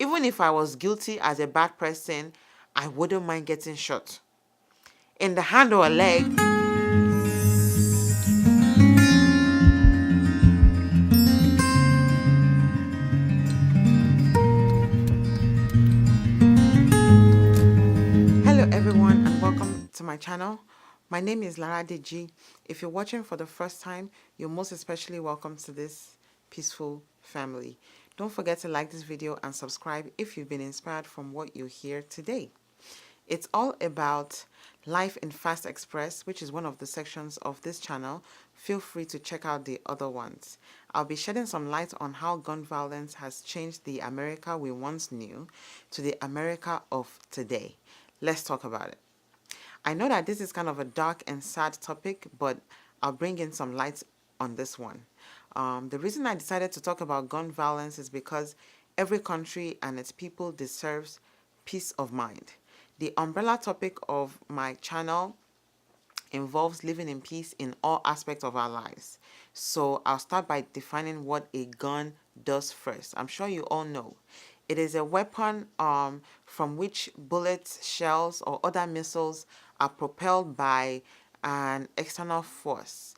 Even if I was guilty as a bad person, I wouldn't mind getting shot. In the hand or a leg. Hello everyone and welcome to my channel. My name is Laraddiji. If you're watching for the first time, you're most especially welcome to this peaceful family. Don't forget to like this video and subscribe if you've been inspired from what you hear today. It's all about life in Fast Express, which is one of the sections of this channel. Feel free to check out the other ones. I'll be shedding some light on how gun violence has changed the America we once knew to the America of today. Let's talk about it. I know that this is kind of a dark and sad topic, but I'll bring in some light on this one. The reason I decided to talk about gun violence is because every country and its people deserves peace of mind. The umbrella topic of my channel involves living in peace in all aspects of our lives. So I'll start by defining what a gun does first. I'm sure you all know. It is a weapon from which bullets, shells, or other missiles are propelled by an external force,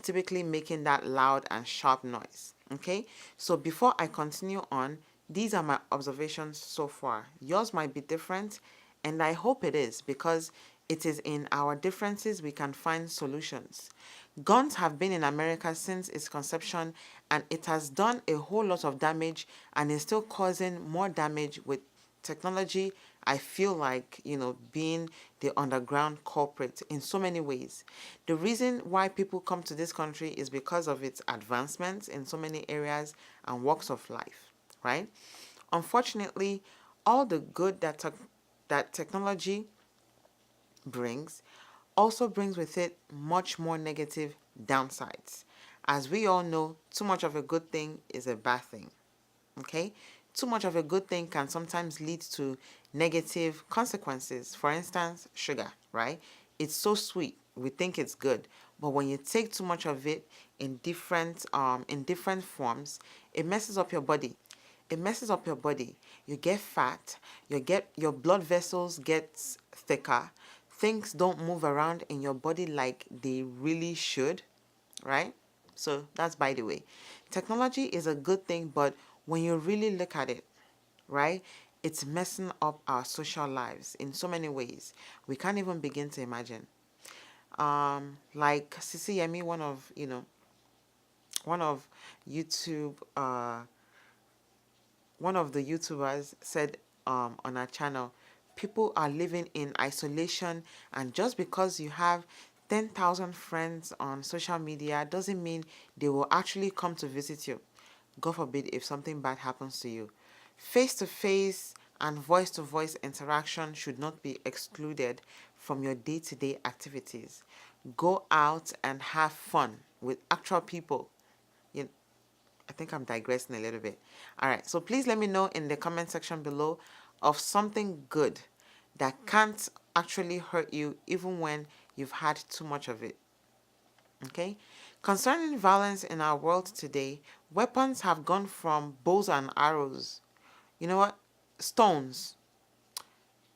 typically making that loud and sharp noise. Okay, so before I continue on, these are my observations so far. Yours might be different, and I hope it is, because it is in our differences we can find solutions. Guns have been in America since its conception, and it has done a whole lot of damage and is still causing more damage with technology. I feel like, being the underground culprit in so many ways. The reason why people come to this country is because of its advancements in so many areas and walks of life, right? Unfortunately, all the good that technology brings also brings with it much more negative downsides. As we all know, too much of a good thing is a bad thing. Okay? Too much of a good thing can sometimes lead to negative consequences. For instance, sugar, right? It's so sweet. We think it's good. But when you take too much of it in different forms, it messes up your body. It messes up your body. You get fat, your blood vessels get thicker, things don't move around in your body like they really should, right? So that's by the way. Technology is a good thing, but when you really look at it, right, it's messing up our social lives in so many ways we can't even begin to imagine. Like Sisi Yemi, one of YouTube one of the YouTubers said on our channel, people are living in isolation, and just because you have 10,000 friends on social media doesn't mean they will actually come to visit you. God forbid if something bad happens to you. Face-to-face and voice-to-voice interaction should not be excluded from your day-to-day activities. Go out and have fun with actual people. I think I'm digressing a little bit. All right, so please let me know in the comment section below of something good that can't actually hurt you even when you've had too much of it. Okay? Concerning violence in our world today, weapons have gone from bows and arrows. You know what? Stones.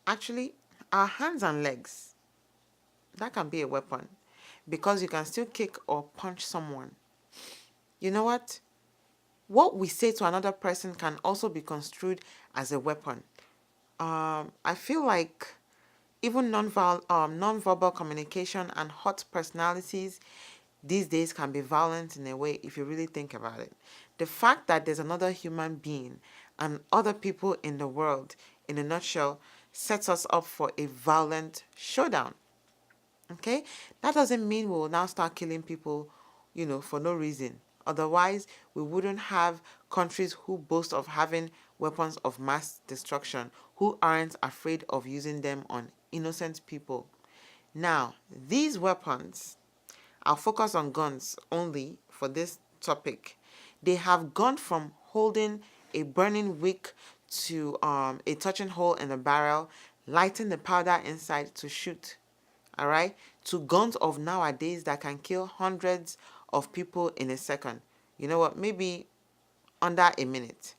Actually, our hands and legs. That can be a weapon because you can still kick or punch someone. You know what? What we say to another person can also be construed as a weapon. I feel like even non-verbal communication and hot personalities these days can be violent in a way if you really think about it. The fact that there's another human being and other people in the world, in a nutshell, sets us up for a violent showdown. Okay? That doesn't mean we will now start killing people, for no reason. Otherwise, we wouldn't have countries who boast of having weapons of mass destruction, who aren't afraid of using them on innocent people. Now, these weapons, I'll focus on guns only for this topic. They have gone from holding a burning wick to a touching hole in the barrel, lighting the powder inside to shoot. All right, to guns of nowadays that can kill hundreds of people in a second. You know what? Maybe under a minute.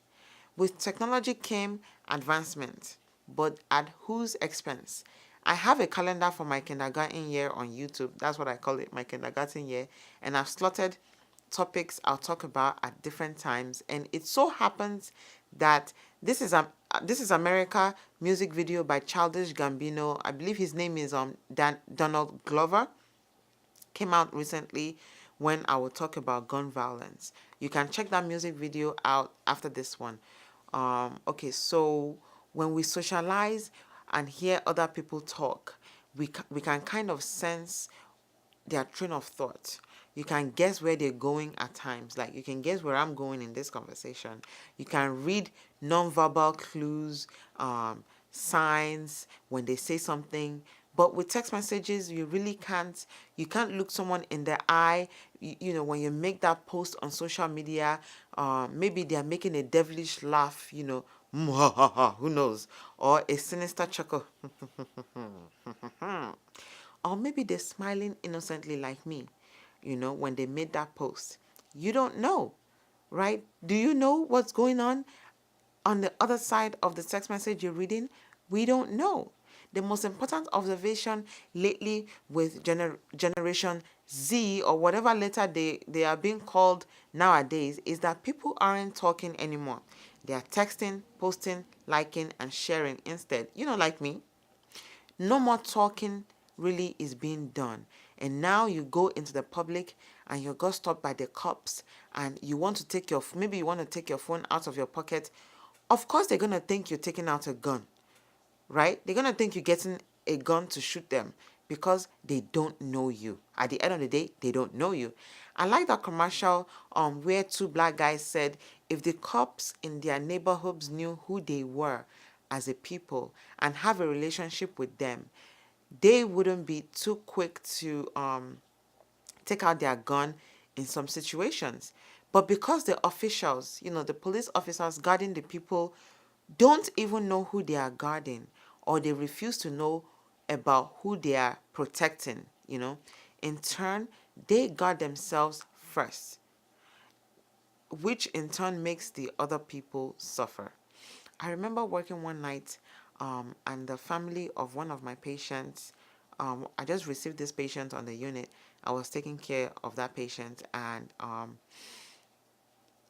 With technology came advancement, but at whose expense? I have a calendar for my kindergarten year on YouTube. That's what I call it, my kindergarten year. And I've slotted topics I'll talk about at different times. And it so happens that this is America music video by Childish Gambino. I believe his name is Donald Glover. Came out recently when I will talk about gun violence. You can check that music video out after this one. Okay, so when we socialize and hear other people talk, we can kind of sense their train of thought. You can guess where they're going at times. Like you can guess where I'm going in this conversation. You can read nonverbal clues, signs when they say something. But with text messages, you really can't. You can't look someone in the eye. You know, when you make that post on social media, maybe they are making a devilish laugh. You know, who knows, or a sinister chuckle. Or maybe they're smiling innocently like me, you know, when they made that post. You don't know, right? Do you know what's going on the other side of the text message you're reading? We don't know. The most important observation lately with Generation Z or whatever letter they are being called nowadays is that people aren't talking anymore. They are texting, posting, liking, and sharing instead. You know, like me. No more talking really is being done. And now you go into the public and you got stopped by the cops and you want to take maybe you want to take your phone out of your pocket. Of course, they're going to think you're taking out a gun, right? They're going to think you're getting a gun to shoot them because they don't know you. At the end of the day, they don't know you. I like that commercial where two black guys said if the cops in their neighborhoods knew who they were as a people and have a relationship with them, they wouldn't be too quick to take out their gun in some situations. But because the officials, you know, the police officers guarding the people don't even know who they are guarding, or they refuse to know about who they are protecting, you know, in turn, they guard themselves first, which in turn makes the other people suffer. I remember working one night and the family of one of my patients, I just received this patient on the unit. I was taking care of that patient and,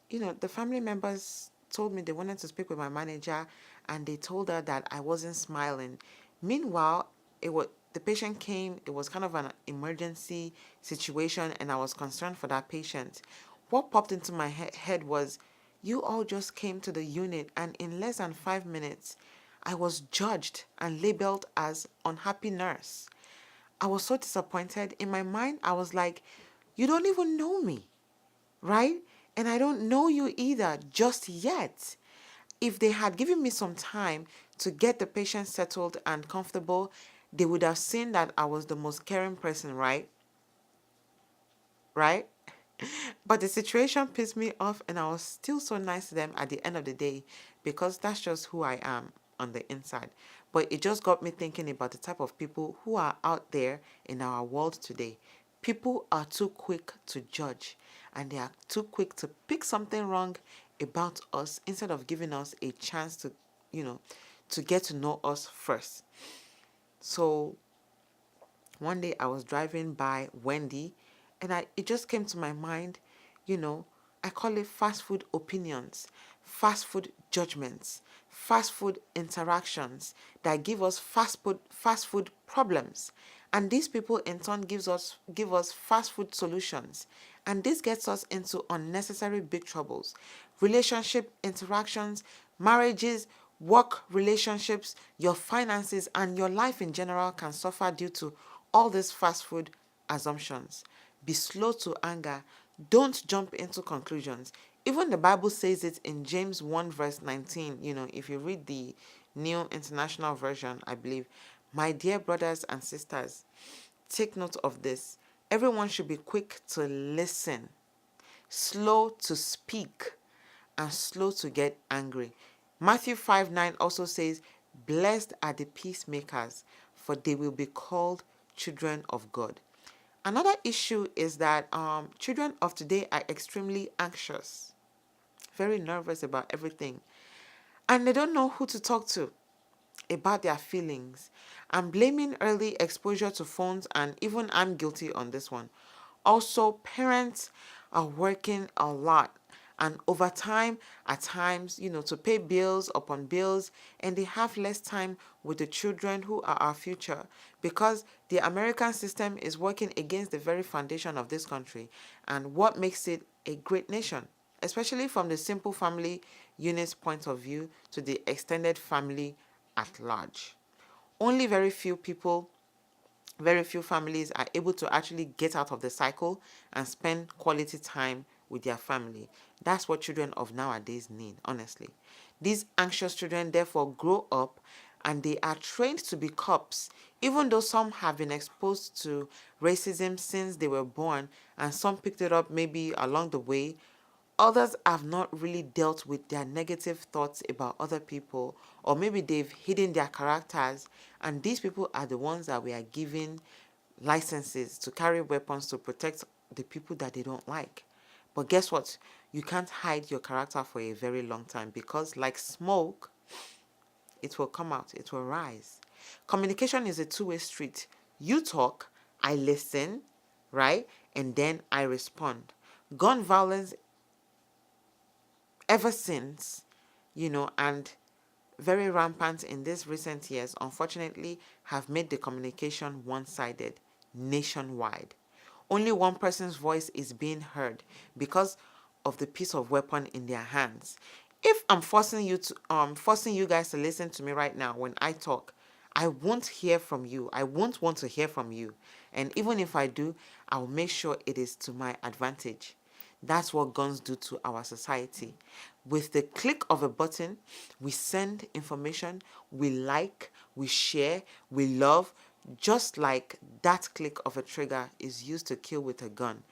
you know, the family members told me they wanted to speak with my manager and they told her that I wasn't smiling. Meanwhile, the patient came, it was kind of an emergency situation and I was concerned for that patient. What popped into my head was, you all just came to the unit and in less than 5 minutes, I was judged and labeled as unhappy nurse. I was so disappointed. In my mind, I was like, you don't even know me, right? And I don't know you either just yet. If they had given me some time to get the patient settled and comfortable, they would have seen that I was the most caring person, right? Right? But the situation pissed me off and I was still so nice to them at the end of the day because that's just who I am on the inside. But it just got me thinking about the type of people who are out there in our world today. People are too quick to judge and they are too quick to pick something wrong about us instead of giving us a chance to, you know, to get to know us first. So one day I was driving by Wendy and it just came to my mind, you know, I call it fast food opinions, fast food judgments, fast food interactions that give us fast food problems. And these people in turn give us fast food solutions. And this gets us into unnecessary big troubles. Relationship interactions, marriages, work relationships, your finances, and your life in general can suffer due to all these fast food assumptions. Be slow to anger. Don't jump into conclusions. Even the Bible says it in James 1 verse 19. You know, if you read the New International Version, I believe. My dear brothers and sisters, take note of this. Everyone should be quick to listen, slow to speak, and slow to get angry. Matthew 5:9 also says, blessed are the peacemakers, for they will be called children of God. Another issue is that children of today are extremely anxious, very nervous about everything. and they don't know who to talk to about their feelings. I'm blaming early exposure to phones, and even I'm guilty on this one. Also, parents are working a lot and over time, at times, to pay bills upon bills, and they have less time with the children who are our future, because the American system is working against the very foundation of this country and what makes it a great nation, especially from the simple family unit's point of view to the extended family at large. Only very few families are able to actually get out of the cycle and spend quality time with their family. That's what children of nowadays need, honestly. These anxious children therefore grow up and they are trained to be cops, even though some have been exposed to racism since they were born and some picked it up maybe along the way. Others have not really dealt with their negative thoughts about other people, or maybe they've hidden their characters, and these people are the ones that we are giving licenses to carry weapons to protect the people that they don't like. But guess what? You can't hide your character for a very long time, because like smoke, it will come out, it will rise. Communication is a two-way street. You talk, I listen, right? And then I respond. Gun violence ever since, and very rampant in these recent years, unfortunately, have made the communication one-sided nationwide. Only one person's voice is being heard because of the piece of weapon in their hands. If I'm forcing you guys to listen to me right now when I talk, I won't hear from you. I won't want to hear from you. And even if I do, I'll make sure it is to my advantage. That's what guns do to our society. With the click of a button, we send information, we like, we share, we love, just like that click of a trigger is used to kill with a gun.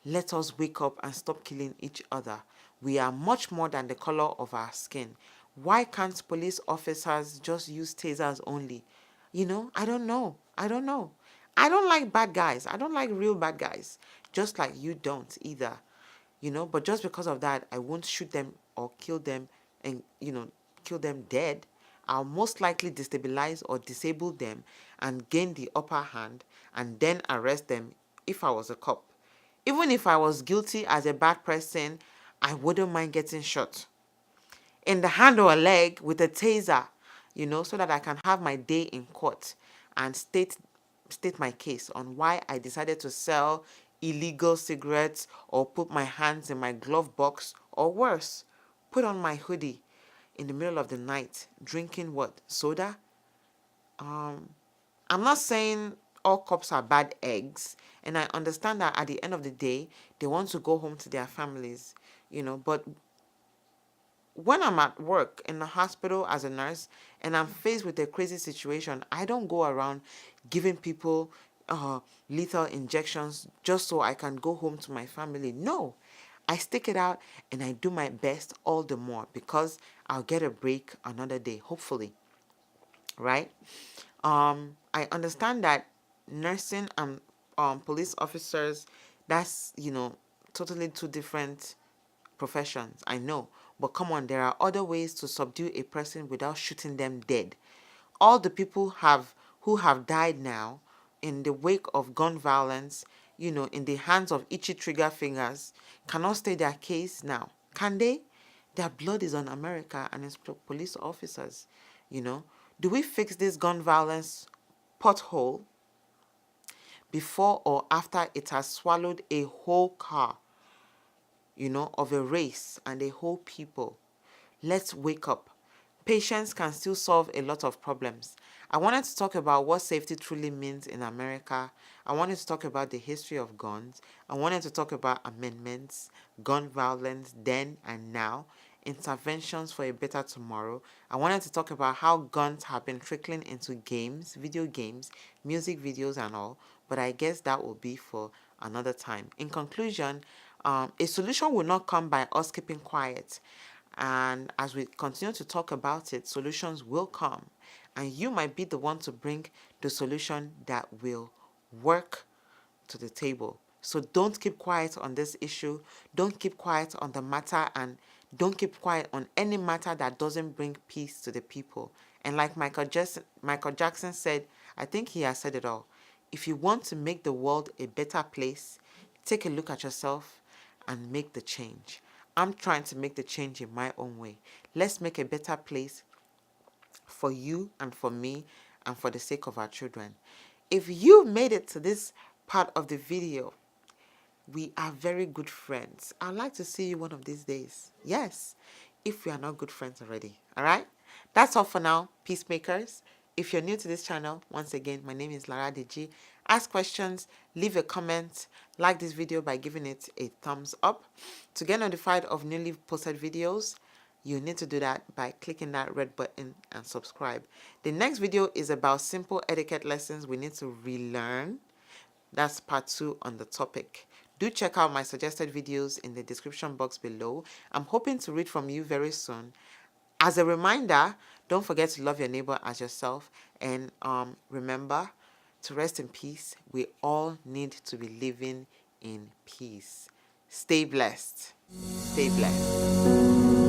Let us wake up and stop killing each other. We are much more than the color of our skin. Why can't police officers just use tasers only? I don't know. I don't know. I don't like bad guys. I don't like real bad guys. Just like you don't either. But just because of that, I won't shoot them or kill them and, kill them dead. I'll most likely destabilize or disable them and gain the upper hand and then arrest them if I was a cop. Even if I was guilty as a bad person, I wouldn't mind getting shot in the hand or a leg with a taser, so that I can have my day in court and state my case on why I decided to sell illegal cigarettes or put my hands in my glove box, or worse, put on my hoodie in the middle of the night drinking what? Soda? I'm not saying all cops are bad eggs, and I understand that at the end of the day, they want to go home to their families, but when I'm at work in the hospital as a nurse and I'm faced with a crazy situation, I don't go around giving people lethal injections just so I can go home to my family. No, I stick it out and I do my best all the more because I'll get a break another day, hopefully, right? I understand that nursing and police officers, that's, totally two different professions. I know. But come on, there are other ways to subdue a person without shooting them dead. All the people who have died now in the wake of gun violence, in the hands of itchy trigger fingers, cannot state their case now. Can they? Their blood is on America and its police officers, Do we fix this gun violence pothole before or after it has swallowed a whole car, of a race and a whole people? Let's wake up. Patience can still solve a lot of problems. I wanted to talk about what safety truly means in America. I wanted to talk about the history of guns. I wanted to talk about amendments, gun violence then and now, interventions for a better tomorrow. I wanted to talk about how guns have been trickling into games, video games, music videos and all, but I guess that will be for another time. In conclusion, a solution will not come by us keeping quiet. And as we continue to talk about it, solutions will come. And you might be the one to bring the solution that will work to the table. So don't keep quiet on this issue. Don't keep quiet on the matter and Don't keep quiet on any matter that doesn't bring peace to the people. And like Michael Jackson said, I think he has said it all. If you want to make the world a better place, take a look at yourself and make the change. I'm trying to make the change in my own way. Let's make a better place for you and for me and for the sake of our children. If you made it to this part of the video, we are very good friends. I'd like to see you one of these days. Yes, if we are not good friends already. All right? That's all for now, peacemakers. If you're new to this channel, once again, my name is Laraddiji. Ask questions, leave a comment, like this video by giving it a thumbs up. To get notified of newly posted videos, you need to do that by clicking that red button and subscribe. The next video is about simple etiquette lessons we need to relearn. That's part 2 on the topic. Do check out my suggested videos in the description box below. I'm hoping to read from you very soon. As a reminder, don't forget to love your neighbor as yourself. And remember to rest in peace. We all need to be living in peace. Stay blessed. Stay blessed.